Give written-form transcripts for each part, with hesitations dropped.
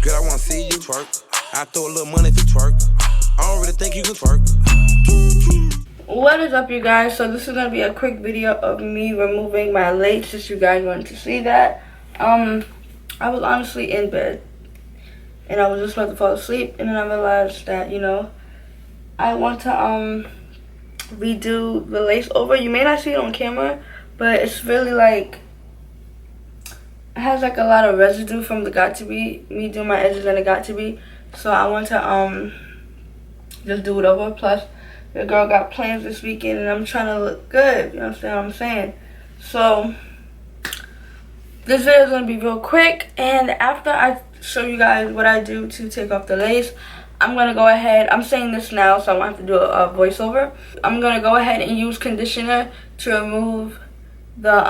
Girl, I wanna see you twerk. I throw a little money if you twerk. I don't really think you can twerk. What is up, you guys? So this is gonna be a quick video of me removing my lace, since you guys wanted to see that. I was honestly in bed and I was just about to fall asleep, and then I realized that, you know, I want to redo the lace over. You may not see it on camera, but it's really like, it has like a lot of residue from the Got To Be, me doing my edges and the Got To Be. So I want to just do it over. Plus the girl got plans this weekend and I'm trying to look good, you understand what I'm saying? So this video is going to be real quick, and after I show you guys what I do to take off the lace, I'm going to go ahead, I'm saying this now so I won't have to do a voiceover. I'm going to go ahead and use conditioner to remove the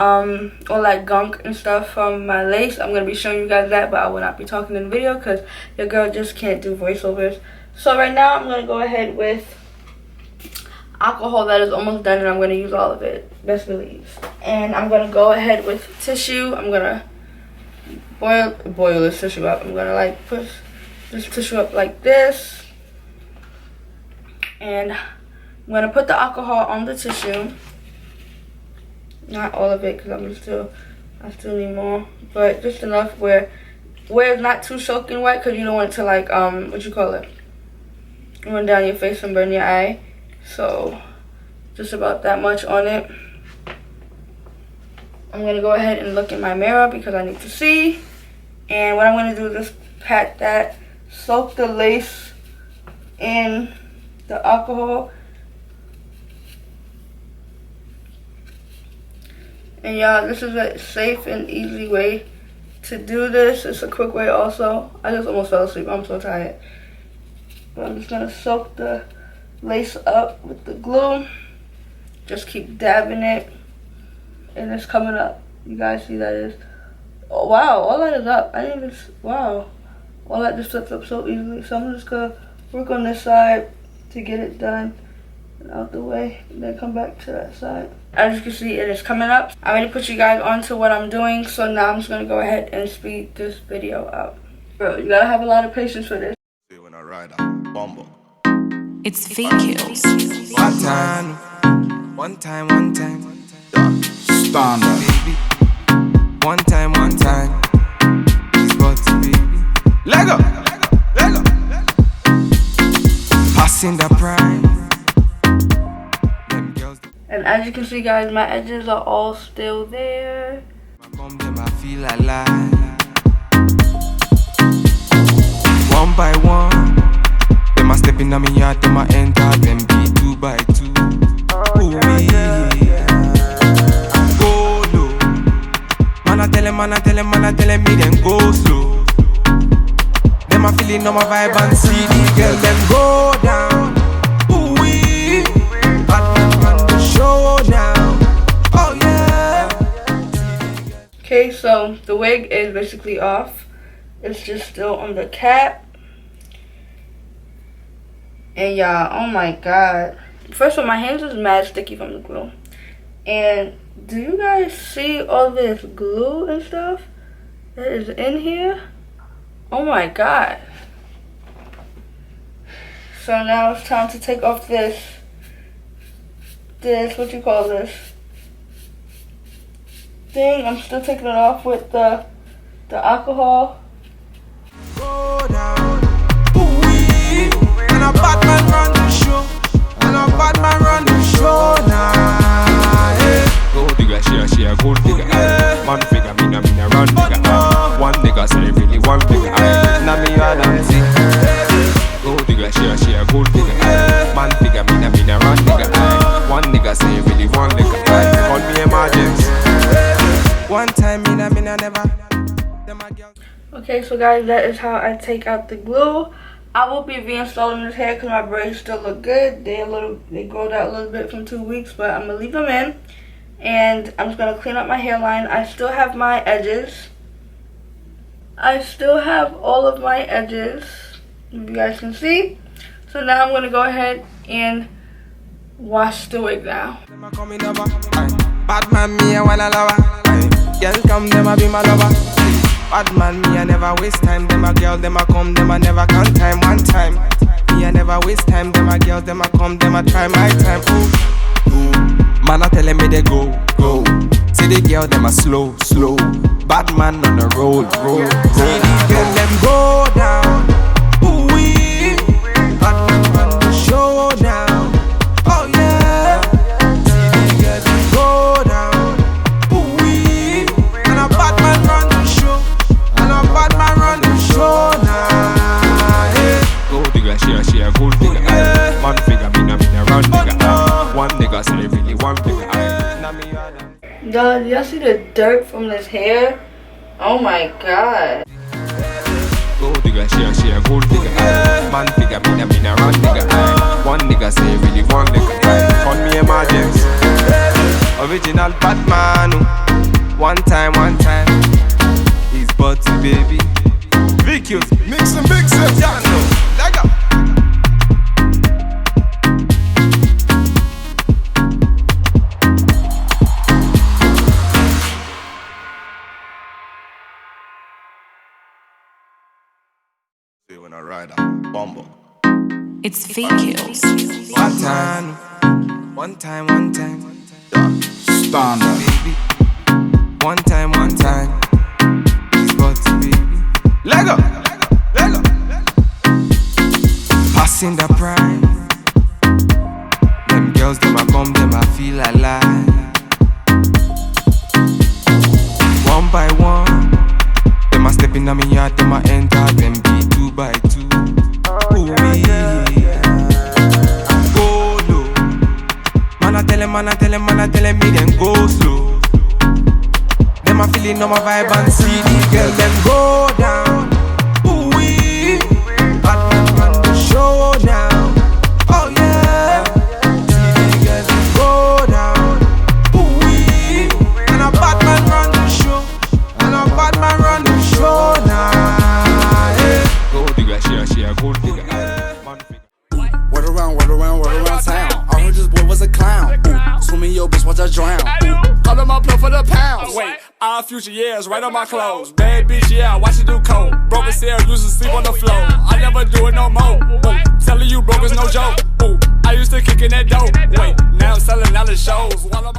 all that gunk and stuff from my lace. I'm going to be showing you guys that, but I will not be talking in the video because your girl just can't do voiceovers. So right now I'm going to go ahead with alcohol that is almost done, and I'm going to use all of it, best believe. And I'm going to go ahead with tissue. I'm going to boil this tissue up. I'm going to like push this tissue up like this, and I'm going to put the alcohol on the tissue. Not all of it, because I still need more, but just enough where it's not too soaking wet, because you don't want it to like what you call it, run down your face and burn your eye. So just about that much on it. I'm gonna go ahead and look in my mirror because I need to see. And what I'm gonna do is just pat that, soak the lace in the alcohol. And y'all, this is a safe and easy way to do this. It's a quick way also. I just almost fell asleep. I'm so tired. But I'm just gonna soak the lace up with the glue. Just keep dabbing it, and it's coming up. You guys see that is, oh wow, all that is up. I didn't even, wow, all that just slips up so easily. So I'm just gonna work on this side to get it done and out the way, and then come back to that side. As you can see, it is coming up. I already put you guys onto what I'm doing, so now I'm just gonna go ahead and speed this video up. Bro, you gotta have a lot of patience for this. When I ride out, bumble. It's fake kills. One time. Standard. Baby. One time. It's got to be. Lego. Passing the prime. Them girls. And as you can see, guys, my edges are all still there. I come them, I feel alive. One by one. Them a stepping on me yard, them a enter, them be 2 by 2. Ooh, yeah. Go low. Man, I tell them me then go slow. Them a feeling on my vibe and see the girl them go down. Ooh, wee. Bad man on the show now. Oh yeah. Okay, so the wig is basically off. It's just still on the cap. And y'all, oh my god. First of all, my hands is mad sticky from the glue. And do you guys see all this glue and stuff that is in here? Oh my god. So now it's time to take off this, what you call this thing. I'm still taking it off with the alcohol. Go down. Ooh, wee. And a bad man run the show. Now. Yeah. Gold digger, she a gold digger. Yeah. Man figure, me run digger. One nigga say really one digger. Now me all and see. Gold digger, she a gold digger. Man figure, me run digger. One nigga say really one digger. Call me emergency. One time me never. Okay, so guys, that is how I take out the glue. I will be reinstalling this hair because my braids still look good. They growed out a little bit from 2 weeks, but I'm gonna leave them in. And I'm just gonna clean up my hairline. I still have my edges. I still have all of my edges, if you guys can see. So now I'm gonna go ahead and wash the wig now. Bad man, me a wanna lover. Girl come, them a be my lover. Bad man, me I never waste time. Them a girl, them a come, them a never can time. One time, me I never waste time. Them a girl, them a come, them a try my time. Ooh, ooh. Man a telling me they go, go. See the girl, them a slow, slow. Bad man on the road, road, road. See the girl, them go down. Ooh wee. Bad man on the show now. Oh yeah. See the girl, them go down. Ooh wee. And a bad man run the show. And a bad man run the show now. Yeah. Gold digger, she a gold digger. Yeah. Man figure, me na run digger. One nigga say really one digger. Y'all, y'all see the dirt from this hair? Oh my god. Gold digger, she a gold digger. Man figure, me na run digger. One nigga say really one nigga. Call me emergency. Original Batman. One time. He's butty baby. VQs, mix and mix it. Yeah, no. Leg up. When I ride a bumble. It's fake kills. One time. Standard. Baby. One time. He's butty baby. Lego. Passing the prime. Them girls, them a come, them a feel alive. One by one. Them a step in a me yard, them a enter, them be 2 by 2. Ooh yeah. Go low. Man a tell him me them go slow. Them a feeling on my vibe and see the girl them go down. Ooh wee. Bad man run the show now. Oh yeah. See the girl them go down. Ooh wee. And a bad man run the show. And a bad man run the show now. Yeah. Gold digger, she a gold digger. Man figure. Word around town. I heard this boy was a clown. Swimming your bitch, watch I drown. Call him up, play for the pounds. Wait, our future years right on my clothes. Bad bitch, yeah, watch it do coke. Broke as hell, used to sleep on the floor. I never do it no more. Ooh, telling you broke is no joke. Ooh, I used to kick in that dope. Wait, now I'm selling out the shows. While I'm